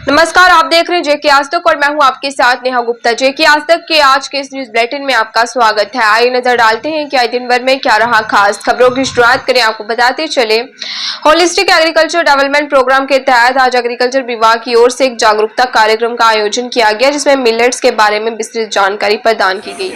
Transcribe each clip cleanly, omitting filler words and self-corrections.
नमस्कार, आप देख रहे हैं जेके आज तक और मैं हूं आपके साथ नेहा गुप्ता। जेके आज तक के आज के इस न्यूज बुलेटिन में आपका स्वागत है। आइए नजर डालते हैं कि आज दिन भर में क्या रहा खास। खबरों की शुरुआत करें, आपको बताते चले होलिस्टिक एग्रीकल्चर डेवलपमेंट प्रोग्राम के तहत आज एग्रीकल्चर विभाग की ओर से एक जागरूकता कार्यक्रम का आयोजन किया गया, जिसमें मिलेट्स के बारे में विस्तृत जानकारी प्रदान की गई।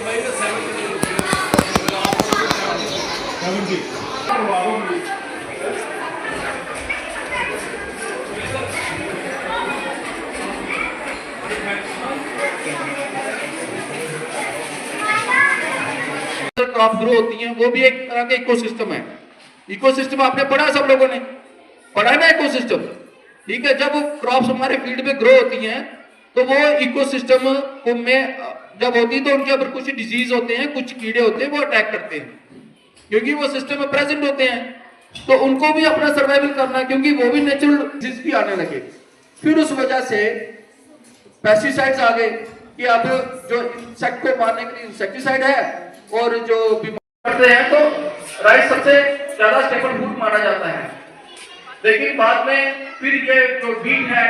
क्रॉप ग्रो होती हैं, वो भी एक तरह का इकोसिस्टम है। इकोसिस्टम आपने पढ़ा, सब लोगों ने पढ़ा है ना इकोसिस्टम। ठीक है, जब क्रॉप्स हमारे फील्ड में ग्रो होती हैं तो वो इकोसिस्टम में जब होती है तो उनके ऊपर कुछ डिजीज होते हैं, कुछ कीड़े होते हैं, वो अटैक करते हैं क्योंकि वो सिस्टम में प्रेजेंट होते हैं। तो उनको भी अपना सर्वाइवल करना है क्योंकि वो भी नेचुरल डिजीज भी आने लगे। फिर उस वजह से पेस्टिसाइड्स आ गए कि अब जो इंसेक्ट को मारने के लिए इंसेक्टिसाइड है, और जो बीमार करते हैं तो राइस सबसे ज्यादा स्टेपल फूड माना जाता है। लेकिन बाद में फिर ये जो व्हीट है,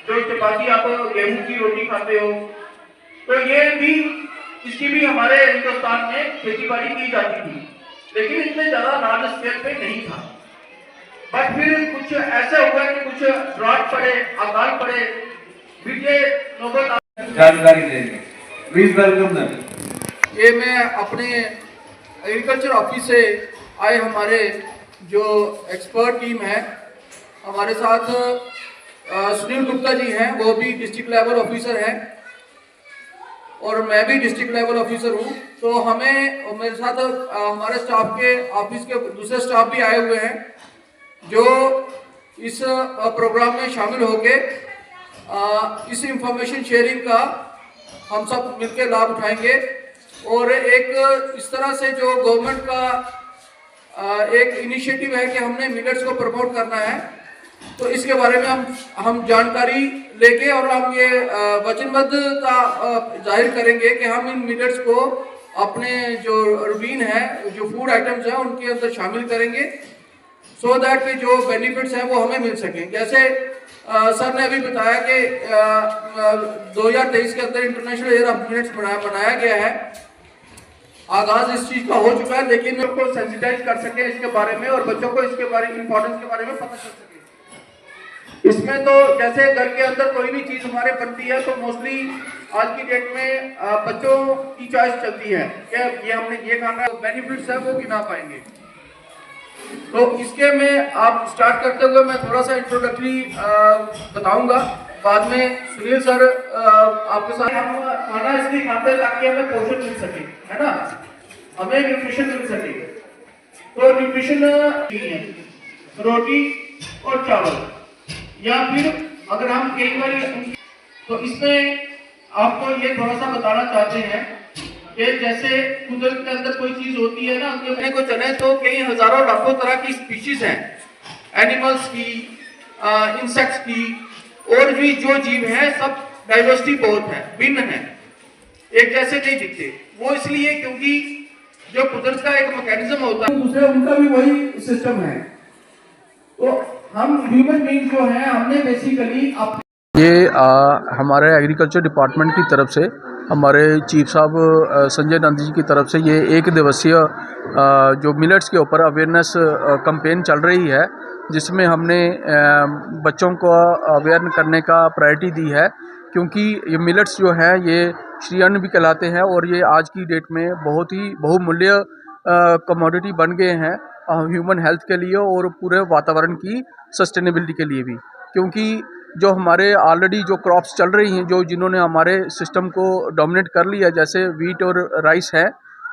जो चपाती आप गेहूं की रोटी खाते हो, तो ये भी इसकी भी हमारे हिंदुस्तान में खेती बाड़ी की जाती थी, लेकिन इतने ज्यादा लार्ज स्केल पे नहीं था। बट फिर कुछ ऐसा हुआ कि कुछ ड्रॉट पड़े, अकाल पड़े, फिर ये नौबत जानकारी देंगे। Please welcome them. ये मैं अपने एग्रीकल्चर ऑफिस से आए हमारे जो एक्सपर्ट टीम है, हमारे साथ सुनील गुप्ता जी हैं, वो भी डिस्ट्रिक्ट लेवल ऑफिसर हैं और मैं भी डिस्ट्रिक्ट लेवल ऑफिसर हूँ। तो हमें मेरे साथ हमारे स्टाफ के ऑफिस के दूसरे स्टाफ भी आए हुए हैं जो इस प्रोग्राम में शामिल होके इस इंफॉर्मेशन शेयरिंग का हम सब मिलकर लाभ उठाएंगे। और एक इस तरह से जो गवर्नमेंट का एक इनिशिएटिव है कि हमने मिलेट्स को प्रमोट करना है, तो इसके बारे में हम जानकारी लेके और हम ये वचनबद्धता जाहिर करेंगे कि हम इन मिलेट्स को अपने जो रूटीन है, जो फूड आइटम्स हैं, उनके अंदर शामिल करेंगे सो दैट कि जो बेनिफिट्स हैं वो हमें मिल सकें। जैसे सर ने अभी बताया कि 2023 के अंदर इंटरनेशनल ईयर ऑफ मिलेट्स बनाया गया है, आगाज इस चीज का हो चुका है, लेकिन को सेंसिटाइज कर सके इसके बारे में और बच्चों को इसके बारे में इंपॉर्टेंस के बारे में पता चल सके। इसमें तो जैसे घर के अंदर कोई भी चीज हमारे बनती है तो मोस्टली आज की डेट में बच्चों की चॉइस चलती है कि ये हमने ये खाना है, बेनिफिट्स है वो गिना पाएंगे। तो इसके में आप स्टार्ट करते हुए मैं थोड़ा सा इंट्रोडक्टरी बताऊंगा, बाद में सुनील सर आपके साथ। हम खाना इसलिए खाते हैं ताकि हमें पोषण मिल सके, है ना, हमें न्यूट्रिशन मिल सके। तो न्यूट्रिशन है रोटी और चावल, या फिर अगर हम कई बार तो इसमें आपको ये थोड़ा सा बताना चाहते हैं कि जैसे कुदरत के अंदर कोई चीज होती है ना, देखने को चले तो कई हजारों लाखों तरह की स्पीशीज हैं, एनिमल्स की, इंसेक्ट्स की, और भी जो जीव है सब डाइवर्सिटी बहुत है, भिन्न है, एक जैसे नहीं दिखते। वो इसलिए क्योंकि जो कुदरत का एक मैकेनिज्म होता है, दूसरे उनका भी वही सिस्टम है। तो हम ह्यूमन बीइंग जो है, हमने बेसिकली ये हमारे एग्रीकल्चर डिपार्टमेंट की तरफ से, हमारे चीफ साहब संजय नंद जी की तरफ से ये एक दिवसीय जो मिलेट्स के ऊपर अवेयरनेस कैंपेन चल रही है, जिसमें हमने बच्चों को अवेयर करने का प्रायोरिटी दी है, क्योंकि ये मिलेट्स जो हैं ये श्री अन्न भी कहलाते हैं और ये आज की डेट में बहुत ही बहुमूल्य कमोडिटी बन गए हैं ह्यूमन हेल्थ के लिए और पूरे वातावरण की सस्टेनेबिलिटी के लिए भी। क्योंकि जो हमारे ऑलरेडी जो क्रॉप्स चल रही हैं, जो जिन्होंने हमारे सिस्टम को डोमिनेट कर लिया, जैसे वीट और राइस है,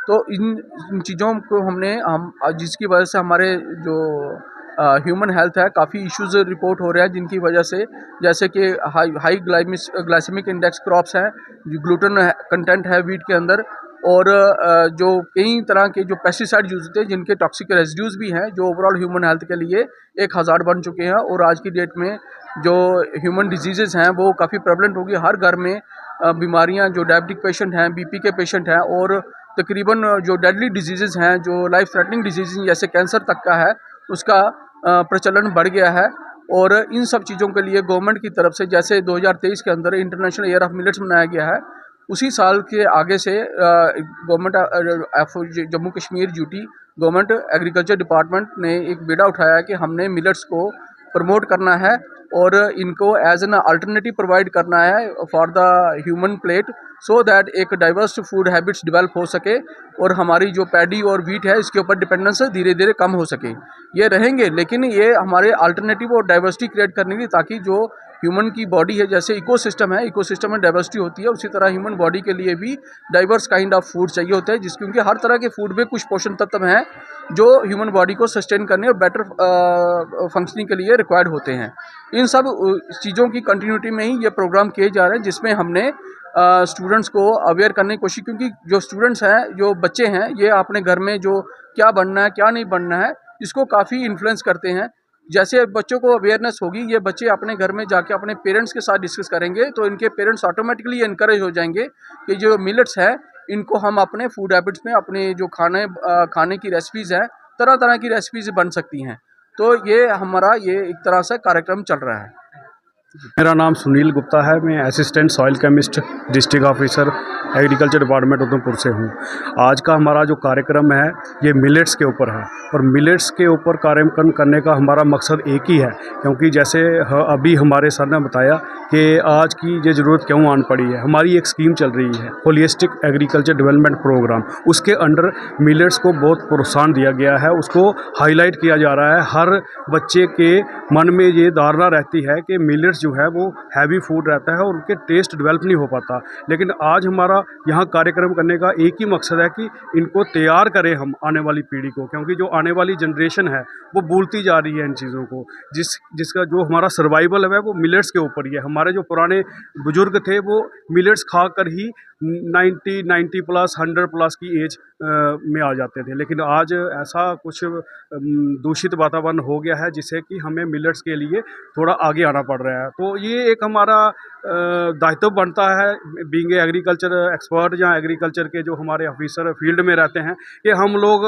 तो इन चीज़ों को हम जिसकी वजह से हमारे जो ह्यूमन हेल्थ है काफ़ी इश्यूज रिपोर्ट हो रहे हैं, जिनकी वजह से जैसे कि हाई ग्लाइसेमिक इंडेक्स क्रॉप्स हैं, जो ग्लूटेन कंटेंट है वीट के अंदर, और जो कई तरह के जो पेस्टिसाइड यूज होते हैं जिनके टॉक्सिक रेजिड्यूज भी हैं, जो ओवरऑल ह्यूमन हेल्थ के लिए एक हज़ार्ड बन चुके हैं। और आज की डेट में जो ह्यूमन डिजीज़ हैं वो काफ़ी प्रेवलेंट होगी, हर घर में बीमारियां, जो डायबिटिक पेशेंट हैं, बीपी के पेशेंट हैं, और तकरीबन जो डेडली डिजीज़ हैं, जो लाइफ थ्रेटनिंग डिजीज़ जैसे कैंसर तक का है, उसका प्रचलन बढ़ गया है। और इन सब चीज़ों के लिए गवर्नमेंट की तरफ से जैसे 2023 के अंदर इंटरनेशनल ईयर ऑफ मिलेट्स मनाया गया है, उसी साल के आगे से government Jammu Kashmir UT government agriculture department ने एक बीड़ा उठाया कि हमने मिलेट्स को प्रमोट करना है और इनको एज एन अल्टरनेटिव प्रोवाइड करना है for the human plate, so that एक डाइवर्स फूड हैबिट्स डेवलप हो सके और हमारी जो पैडी और वीट है इसके ऊपर डिपेंडेंस धीरे धीरे कम हो सके। ये रहेंगे लेकिन ये हमारे अल्टरनेटिव और डाइवर्सिटी क्रिएट करने के लिए, ताकि जो ह्यूमन की बॉडी है, जैसे इकोसिस्टम है, इकोसिस्टम में डाइवर्सिटी होती है, उसी तरह ह्यूमन बॉडी के लिए भी डाइवर्स काइंड ऑफ फूड चाहिए होता है, जिस क्योंकि हर तरह के फूड में कुछ पोषण तत्व हैं जो ह्यूमन बॉडी को सस्टेन करने और बेटर फंक्शनिंग के लिए रिक्वायर्ड होते हैं। इन सब चीज़ों की कंटिन्यूटी में ही ये प्रोग्राम किए जा रहे हैं, जिसमें हमने स्टूडेंट्स को अवेयर करने की कोशिश, क्योंकि जो स्टूडेंट्स हैं, जो बच्चे हैं, ये अपने घर में जो क्या बनना है क्या नहीं बनना है इसको काफ़ी इन्फ्लुएंस करते हैं। जैसे बच्चों को अवेयरनेस होगी, ये बच्चे अपने घर में जाके अपने पेरेंट्स के साथ डिस्कस करेंगे तो इनके पेरेंट्स ऑटोमेटिकली इनकरेज हो जाएंगे कि जो मिलेट्स है इनको हम अपने फूड हैबिट्स में, अपने जो खाने की रेसिपीज़ हैं, तरह तरह की रेसिपीज़ बन सकती हैं। तो ये हमारा ये एक तरह से कार्यक्रम चल रहा है। मेरा नाम सुनील गुप्ता है, मैं assistant soil chemist district officer agriculture department Udhampur से हूँ। आज का हमारा जो कार्यक्रम है ये मिलेट्स के ऊपर है और मिलेट्स के ऊपर कार्यक्रम करने का हमारा मकसद एक ही है, क्योंकि जैसे अभी हमारे सर ने बताया कि आज की ये ज़रूरत क्यों आन पड़ी है। हमारी एक स्कीम चल रही है होलिस्टिक एग्रीकल्चर डेवलपमेंट प्रोग्राम, उसके अंडर मिलेट्स को बहुत प्रोत्साहन दिया गया है, उसको हाईलाइट किया जा रहा है। हर बच्चे के मन में ये धारणा रहती है कि मिलेट्स जो है वो हैवी फूड रहता है और उनके टेस्ट डेवलप नहीं हो पाता, लेकिन आज हमारा यहाँ कार्यक्रम करने का एक ही मकसद है कि इनको तैयार करें हम आने वाली पीढ़ी को, क्योंकि जो आने वाली जनरेशन है वो भूलती जा रही है इन चीज़ों को। जिसका जो हमारा सर्वाइवल है वो मिलेट्स के ऊपर ही है। हमारे जो पुराने बुजुर्ग थे वो मिलेट्स खाकर ही 90 प्लस 100 प्लस की एज में आ जाते थे, लेकिन आज ऐसा कुछ दूषित वातावरण हो गया है जिससे कि हमें मिलेट्स के लिए थोड़ा आगे आना पड़ रहा है। तो ये एक हमारा दायित्व बनता है बीइंग एग्रीकल्चर एक्सपर्ट या एग्रीकल्चर के जो हमारे ऑफिसर फील्ड में रहते हैं कि हम लोग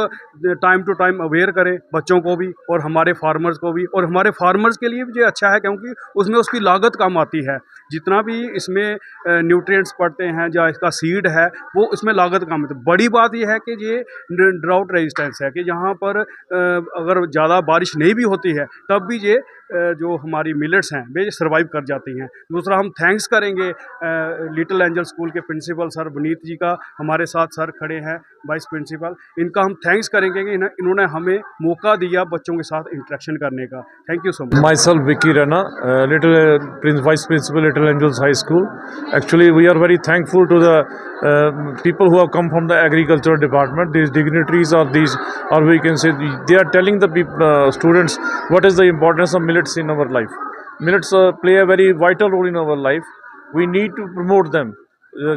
टाइम टू टाइम अवेयर करें बच्चों को भी और हमारे फार्मर्स को भी। और हमारे फार्मर्स के लिए भी ये अच्छा है क्योंकि उसमें उसकी लागत कम आती है। जितना भी इसमें न्यूट्रिएंट्स पड़ते हैं या इसका सीड है वो इसमें लागत कम है। बड़ी बात यह है कि ये ड्राउट रेजिस्टेंस है कि यहाँ पर अगर ज़्यादा बारिश नहीं भी होती है तब भी ये जो हमारी मिलेट्स हैं वे सर्वाइव कर जाती हैं। दूसरा हम थैंक्स करेंगे लिटिल एंजल स्कूल के प्रिंसिपल सर विनीत जी का, हमारे साथ सर खड़े हैं वाइस प्रिंसिपल, इनका हम थैंक्स करेंगे कि इन्होंने हमें मौका दिया बच्चों के साथ इंटरेक्शन करने का। Thank you so much. Myself Vicky Rana, Vice Principal Little Angels High School. Actually, we are very thankful to the people who have come from the agriculture department. These dignitaries or we can say they are telling the students what is the importance of millets in our life. Millets play a very vital role in our life. We need to promote them.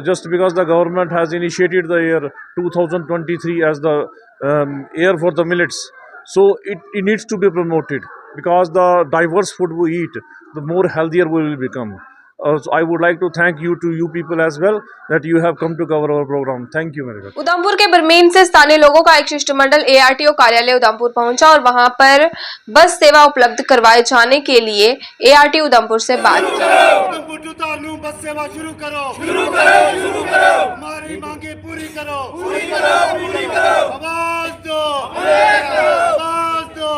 Just because the government has initiated the year 2023 as the year for the millets, so it needs to be promoted because the diverse food we eat, the more healthier we will become. So I would like to thank you people as well that you have come to cover our program. Thank you very much. Udhampur के बरमीन से स्थानीय लोगों का एक शिष्टमंडल ARTO कार्यालय उधमपुर पहुंचा और वहां पर बस सेवा उपलब्ध करवाए जाने के लिए ARTO उधमपुर से बात की। बस सेवा शुरू करो, शुरू करो, शुरू करो, हमारी मांगे पूरी करो, पूरी करो, पूरी करो, आवाज दो, आवाज दो,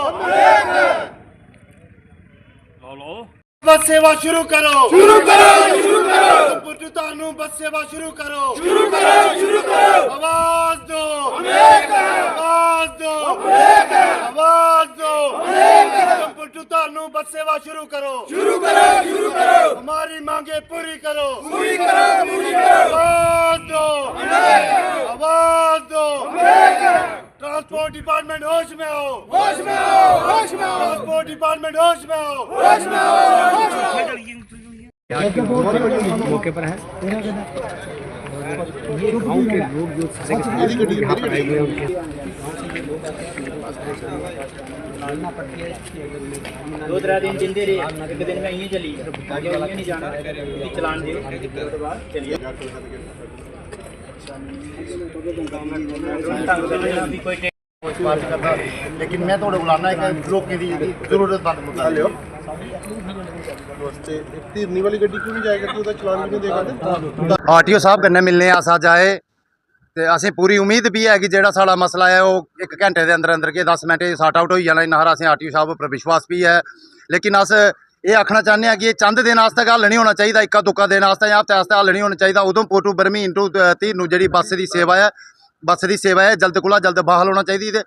बस सेवा शुरू करो, शुरू करो, शुरू करो, बस सेवा शुरू करो, शुरू करो, शुरू करो, आवाज दो, आवाज दो, आवाज दो, बस सेवा शुरू करो, शुरू करो, शुरू करो, हमारी मांगे पूरी करो, पूरी करो, पूरी करो, आवाज दो, आवाज दो, ट्रांसपोर्ट डिपार्टमेंट होश में आओ, होश में आओ, होश में आओ, ट्रांसपोर्ट डिपार्टमेंट होश में आओ, होश में आओ, मौके पर है ये गांव के लोग जो यहाँ पर आए हुए हैं उनके दो त्रै दिन चलते रहे, एक दिन में यहीं चली आगे नहीं जाना चलान दे चलिए लेकिन मैं थोड़े बुलाना है रोकने की जरूरत मुद्दा वास्ते धीरनी वाली गड्डी क्यों नहीं जाया करती, ਉਹਦਾ ਚਲਾਨ ਵੀ ਨਹੀਂ ਦੇਗਾ ਤੇ आरटीओ साहब कन्नै मिलने अस अज्ज आए ते असें पूरी उम्मीद भी है कि जेह्ड़ा साढ़ा मसला है वो 1 घैंटे दे अंदर के 10 मिनट सॉर्ट आउट होई जाना। इन्ना हारा असें आरटीओ साहब उप्पर विश्वास भी है, लेकिन अस ये आखना चाहते हैं कि ये चंद दिन आस्तै हल नहीं होना चाहिए, इक्का दुक्का दिन आस्तै या हफ्ते आस्तै हल नहीं होना चाहिए। उधमपुर टू बरमीन टू धीरनू जी बस की सेवा है जल्द कोला जल्द बहाल होना चाहिए,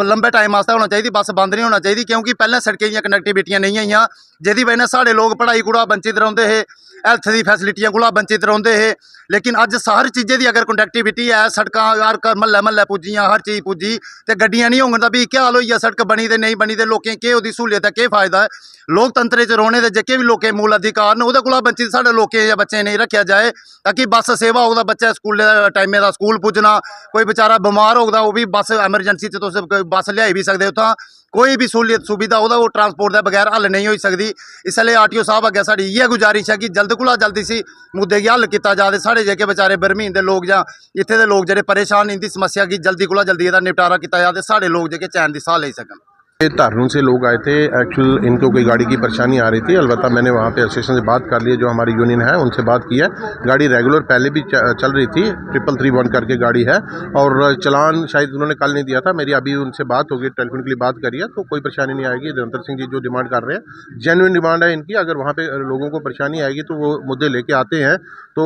लंबे टाइम वास्ते होना चाहिए, बस बंद नहीं होना चाहिए। क्योंकि पहले सड़कें दियां कनैक्टिविटियां नहीं आईयां, जिहदी वजह ने साढ़े लोग पढ़ाई कोला वंचित रौंदे हे, हैल्थ की फैसिलिटियां कोला वंचित रौंदे हे। लेकिन अज हर चीज़े की अगर कनैक्टिविटी है, सड़क हर महल्ले पुज्जियां, हर चीज़ पुज्जी तो गड्डियां नहीं होंगन तां भी क्या हाल होई गेआ। सड़क बनी तो नहीं बनी तो लोकें केह् ओहदी सहूलियत है, केह् फायदा है। लोकतंत्र च रौहने दे जेह्के भी लोकें मूल अधिकार न ओहदे कोला वंचित साढ़े लोकें या बच्चें नहीं रखेआ जाए, ताकि बस सेवा होग तां बच्चा स्कूले टाइमे दा स्कूल पुज्जना, कोई बेचारा बमार होग तां ओह भी बस एमरजेंसी च तुस बस लियाई भी सकदे उत्थां, कोई भी सहूलियत सुविधा ओहदा वो ट्रांसपोर्ट दे बगैर हल नहीं होई सकदी। इसलिए आरटीओ साहब अग्गें साडी इ'यै गुजारिश है कि जल्द कोला जल्द इसी मुद्दे गी हल कीता जाए। साढ़े जेह्के बेचारे बरमीन दे लोग जां इत्थे दे लोग जेह्ड़े परेशान इंदी समस्या की जल्दी कोला जल्दी एहदा निपटारा किया जाए, साढ़े लोग जेह्के चैन दी साह लेई सकन। धारनू से लोग आए थे, एक्चुअल इनको कोई गाड़ी की परेशानी आ रही थी। अलबत्ता मैंने वहाँ पे एसोसिएशन से बात कर ली, जो हमारी यूनियन है उनसे बात की है। गाड़ी रेगुलर पहले भी चल रही थी, 3331 करके गाड़ी है, और चलान शायद उन्होंने कल नहीं दिया था। मेरी अभी उनसे बात होगी, टेलीफोन के लिए बात करी है, तो कोई परेशानी नहीं आएगी। धर्मेंद्र सिंह जी जो डिमांड कर रहे हैं जेन्युइन डिमांड है इनकी, अगर वहाँ पे लोगों को परेशानी आएगी तो वो मुद्दे लेके आते हैं, तो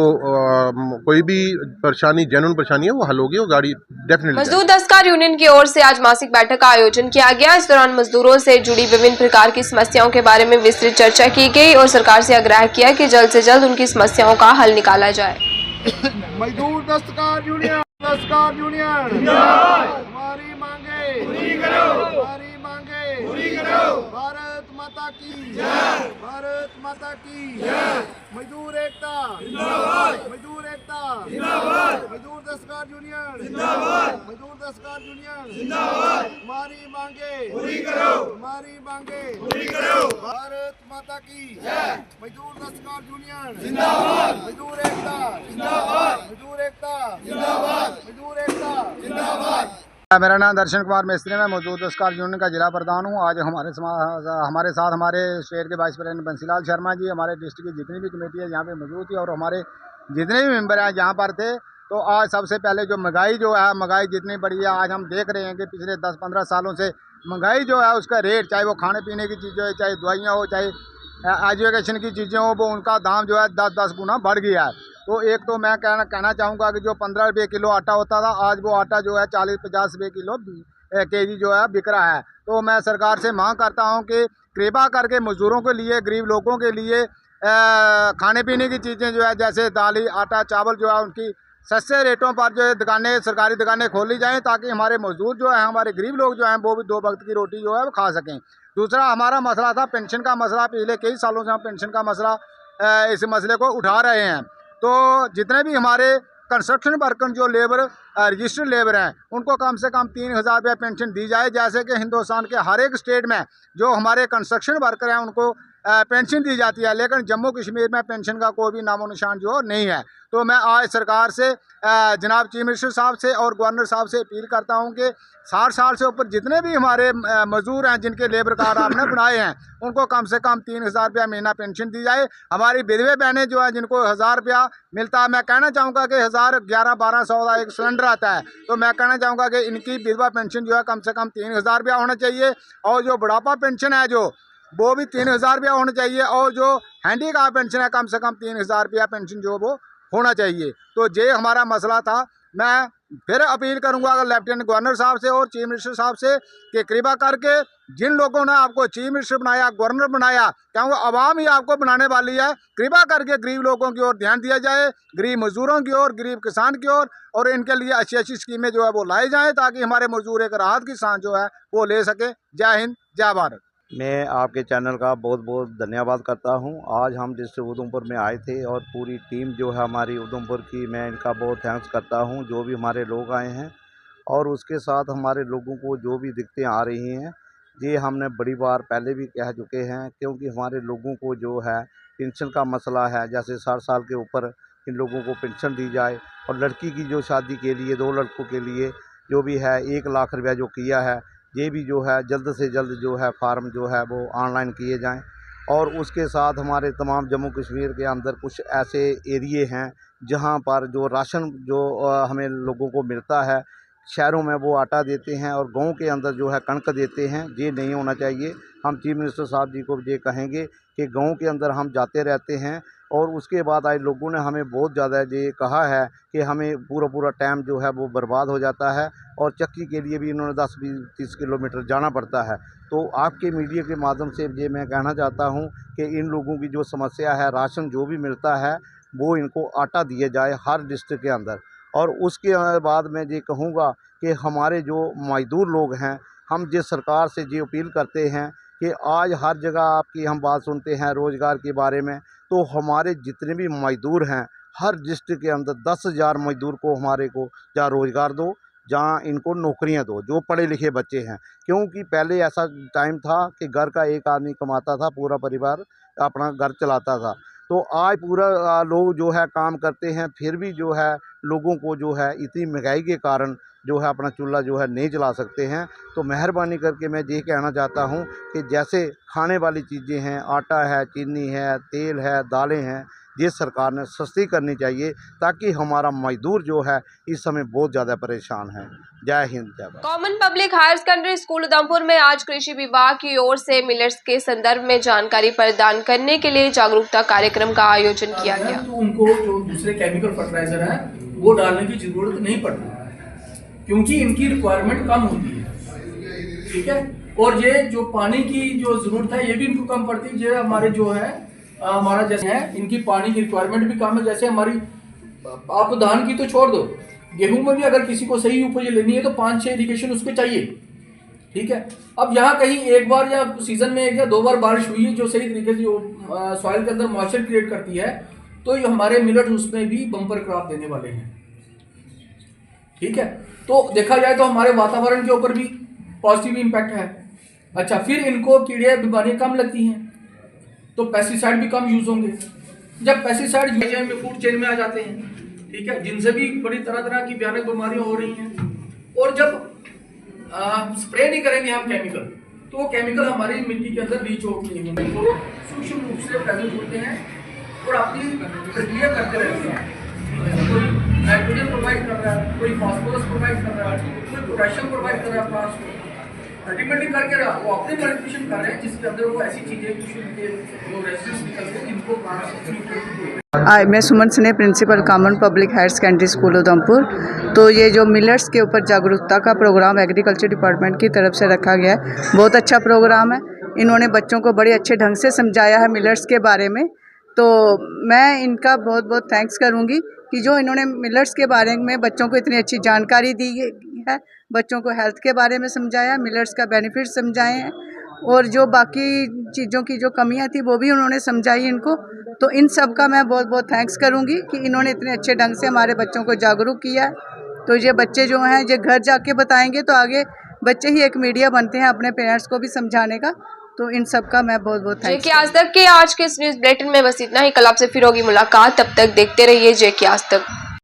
कोई भी परेशानी जेन्युइन परेशानी है वो हल होगी, वो गाड़ी डेफिनेटली। मजदूर दस्तकार यूनियन की ओर से आज मासिक बैठक का आयोजन किया गया। इस दौरान मजदूरों से जुड़ी विभिन्न प्रकार की समस्याओं के बारे में विस्तृत चर्चा की गई और सरकार से आग्रह किया कि जल्द से जल्द उनकी समस्याओं का हल निकाला जाए। मजदूर दस्तकार यूनियन हमारी मांगे पूरी करो, हमारी मांगे पूरी करो। भारत माता की जय, भारत माता की जय। मजदूर एकता जिंदाबाद, मजदूर एकता जिंदाबाद, मजदूर दस्तकार यूनियन जिंदाबाद, मजदूर दस्तकार यूनियन जिंदाबाद। हमारी मांगे पूरी करो, हमारी मांगे पूरी करो। भारत माता की जय, मजदूर दस्तकार यूनियन जिंदाबाद, मजदूर एकता जिंदाबाद, मजदूर एकता जिंदाबाद, मजदूर एकता जिंदाबाद। मेरा नाम दर्शन कुमार मिस्त्री, मैं मजदूर दस्तकार यूनियन का जिला प्रधान हूँ। आज हमारे साथ हमारे स्टेट के वाइस प्रेसिडेंट बंसीलाल शर्मा जी, हमारे डिस्ट्रिक्ट की जितनी भी कमेटी है यहाँ पे मौजूद थी, और हमारे जितने भी मेंबर हैं यहाँ पर थे। तो आज सबसे पहले जो महंगाई जो है, महंगाई जितनी बढ़ी है, आज हम देख रहे हैं कि पिछले 10-15 सालों से महंगाई जो है उसका रेट, चाहे वो खाने पीने की चीज़ें हो, चाहे दवाइयाँ हो, चाहे एजुकेशन की चीज़ें हो, वो उनका दाम जो है 10-10 गुना बढ़ गया है। तो एक तो मैं कहना चाहूँगा कि जो 15 रुपये किलो आटा होता था, आज वो आटा जो है 40-50 रुपये किलो केजी जो है बिक रहा है। तो मैं सरकार से मांग करता हूँ कि कृपा करके मजदूरों के लिए, गरीब लोगों के लिए खाने पीने की चीज़ें जो है, जैसे दाल, आटा, चावल जो है उनकी सस्ते रेटों पर जो है दुकानें, सरकारी दुकानें खोली जाएँ, ताकि हमारे मजदूर जो है, हमारे गरीब लोग जो हैं, वो भी 2 वक्त की रोटी जो है वो खा सकें। दूसरा हमारा मसला था पेंशन का मसला। पिछले कई सालों से हम पेंशन का मसला, इस मसले को उठा रहे हैं। तो जितने भी हमारे कंस्ट्रक्शन वर्कर जो लेबर रजिस्टर्ड लेबर हैं, उनको कम से कम 3000 रुपये पेंशन दी जाए, जैसे कि हिंदुस्तान के हर एक स्टेट में जो हमारे कंस्ट्रक्शन वर्कर हैं उनको पेंशन दी जाती है, लेकिन जम्मू कश्मीर में पेंशन का कोई भी नामो निशान जो नहीं है। तो मैं आज सरकार से, जनाब चीफ मिनिस्टर साहब से और गवर्नर साहब से अपील करता हूं कि 60 साल से ऊपर जितने भी हमारे मजदूर हैं, जिनके लेबर कार्ड आपने बनाए हैं, उनको कम से कम 3000 रुपया महीना पेंशन दी जाए। हमारी विधवे बहनें जो हैं, जिनको 1000 रुपया मिलता है, मैं कहना चाहूँगा कि 1100-1200 का एक सिलेंडर आता है, तो मैं कहना चाहूँगा कि इनकी विधवा पेंशन जो है कम से कम 3000 रुपया होना चाहिए, और जो बुढ़ापा पेंशन है जो वो भी 3000 रुपया होना चाहिए, और जो हैंडीकैप पेंशन है कम से कम 3000 रुपया पेंशन जो वो होना चाहिए। तो ये हमारा मसला था। मैं फिर अपील करूंगा अगर लेफ्टिनेंट गवर्नर साहब से और चीफ मिनिस्टर साहब से कि कृपा करके जिन लोगों ने आपको चीफ मिनिस्टर बनाया, गवर्नर बनाया, क्या वो आवाम ही आपको बनाने वाली है? कृपा करके गरीब लोगों की ओर ध्यान दिया जाए, गरीब मजदूरों की ओर, गरीब किसान की ओर, और इनके लिए अच्छी अच्छी स्कीमें जो है वो लाई जाएँ, ताकि हमारे मजदूर एक राहत की सांस जो है वो ले सके। जय हिंद, जय भारत। मैं आपके चैनल का बहुत बहुत धन्यवाद करता हूं। आज हम डिस्ट्रिक्ट उधमपुर में आए थे, और पूरी टीम जो है हमारी उधमपुर की, मैं इनका बहुत थैंक्स करता हूं, जो भी हमारे लोग आए हैं। और उसके साथ हमारे लोगों को जो भी दिक्कतें आ रही हैं, ये हमने बड़ी बार पहले भी कह चुके हैं, क्योंकि हमारे लोगों को जो है पेंशन का मसला है, जैसे 60 साल के ऊपर इन लोगों को पेंशन दी जाए, और लड़की की जो शादी के लिए 2 लड़कों के लिए जो भी है 1 लाख रुपया जो किया है, ये भी जो है जल्द से जल्द जो है फार्म जो है वो ऑनलाइन किए जाएं। और उसके साथ हमारे तमाम जम्मू कश्मीर के अंदर कुछ ऐसे एरिए हैं जहाँ पर जो राशन जो हमें लोगों को मिलता है, शहरों में वो आटा देते हैं और गाँव के अंदर जो है कणक देते हैं। ये नहीं होना चाहिए। हम चीफ मिनिस्टर साहब जी को ये कहेंगे कि गाँव के अंदर हम जाते रहते हैं और उसके बाद आज लोगों ने हमें बहुत ज़्यादा ये कहा है कि हमें पूरा टाइम जो है वो बर्बाद हो जाता है और चक्की के लिए भी इन्होंने 10-20-30 किलोमीटर जाना पड़ता है। तो आपके मीडिया के माध्यम से ये मैं कहना चाहता हूँ कि इन लोगों की जो समस्या है, राशन जो भी मिलता है वो इनको आटा दिया जाए हर डिस्ट्रिक्ट के अंदर। और उसके बाद मैं ये कहूँगा कि हमारे जो मज़दूर लोग हैं, हम जिस सरकार से ये अपील करते हैं कि आज हर जगह आपकी हम बात सुनते हैं रोज़गार के बारे में, तो हमारे जितने भी मज़दूर हैं हर डिस्ट्रिक्ट के अंदर 10,000 मज़दूर को हमारे को जहाँ रोज़गार दो, जहाँ इनको नौकरियां दो, जो पढ़े लिखे बच्चे हैं। क्योंकि पहले ऐसा टाइम था कि घर का एक आदमी कमाता था, पूरा परिवार अपना घर चलाता था। तो आज पूरा लोग जो है काम करते हैं, फिर भी जो है लोगों को जो है इतनी महंगाई के कारण जो है अपना चूल्हा जो है नहीं जला सकते हैं। तो मेहरबानी करके मैं ये कहना चाहता हूँ कि जैसे खाने वाली चीज़ें हैं, आटा है, चीनी है, तेल है, दालें हैं, ये सरकार ने सस्ती करनी चाहिए ताकि हमारा मजदूर जो है इस समय बहुत ज़्यादा परेशान है। जय हिंद, जय Bharat. Common public higher secondary school Udhampur में आज कृषि विभाग की ओर से मिलेट्स के संदर्भ में जानकारी प्रदान करने के लिए जागरूकता कार्यक्रम का आयोजन किया गया। तो उनको जो दूसरे केमिकल फर्टिलाइजर है वो डालने की जरूरत नहीं पड़ती क्योंकि इनकी रिक्वायरमेंट कम होती है, ठीक है। और ये जो पानी की जो जरूरत है ये भी इनको कम पड़ती है। ये हमारे जो है हमारा जैसे है इनकी पानी की रिक्वायरमेंट भी कम है। जैसे हमारी आप धान की तो छोड़ दो, गेहूं में भी अगर किसी को सही उपज लेनी है तो 5-6 इरिगेशन उसको चाहिए, ठीक है। अब यहाँ कहीं एक बार या सीजन में 1 या 2 बार बारिश हुई है जो सही तरीके से जो सॉइल के अंदर मॉइस्चर क्रिएट करती है, तो ये हमारे मिलेट उसमें भी बम्पर क्रॉप देने वाले हैं, ठीक है। तो देखा जाए तो हमारे वातावरण के ऊपर भी पॉजिटिव इम्पैक्ट है। अच्छा, फिर इनको कीड़े बीमारियां कम लगती हैं तो पेस्टिसाइड भी कम यूज होंगे। जब पेस्टिसाइड में फूड चेन में आ जाते हैं, ठीक है, जिनसे भी बड़ी तरह तरह की भयानक बीमारियां हो रही हैं। और जब स्प्रे नहीं करेंगे हम केमिकल, तो वो केमिकल हमारी मिट्टी के अंदर रीच आउट नहीं होंगे, तो सूक्ष्म रूप से प्रेजेंट होते हैं और अपनी प्रक्रिया करते रहते हैं। कोई नाइट्रोजन प्रोवाइड कर रहा है, कोई फास्फोरस प्रोवाइड कर रहा है, कोई पोटेशियम प्रोवाइड कर रहा है प्लांट्स को, अल्टीमेटली करके वो अपने मल्टीप्लिकेशन कर रहे हैं जिसके अंदर वो ऐसी चीजें कुछ जो रेजिडेंस निकलते हैं जिनको प्लांट्स। मैं Suman Sneh, principal common public higher secondary school Udhampur. तो ये जो मिलेट्स के ऊपर जागरूकता का प्रोग्राम एग्रीकल्चर डिपार्टमेंट की तरफ से रखा गया है, बहुत अच्छा प्रोग्राम है। इन्होंने बच्चों को बड़े अच्छे ढंग से समझाया है मिलेट्स के बारे में, तो मैं इनका बहुत बहुत थैंक्स करूँगी कि जो इन्होंने मिलेट्स के बारे में बच्चों को इतनी अच्छी जानकारी दी है, बच्चों को हेल्थ के बारे में समझाया, मिलेट्स का बेनिफिट समझाए हैं और जो बाकी चीज़ों की जो कमियां थी वो भी उन्होंने समझाई इनको। तो इन सब का मैं बहुत बहुत थैंक्स करूंगी कि इन्होंने इतने अच्छे ढंग से हमारे बच्चों को जागरूक किया है। तो ये बच्चे जो हैं ये घर जाके बताएंगे तो आगे बच्चे ही एक मीडिया बनते हैं अपने पेरेंट्स को भी समझाने का। तो इन सब का मैं बहुत बहुत थैंक्स। जेके आज तक के आज के इस न्यूज़ बुलेटिन में बस इतना ही। कल आपसे फिर होगी मुलाकात, तब तक देखते रहिए जेके आज तक।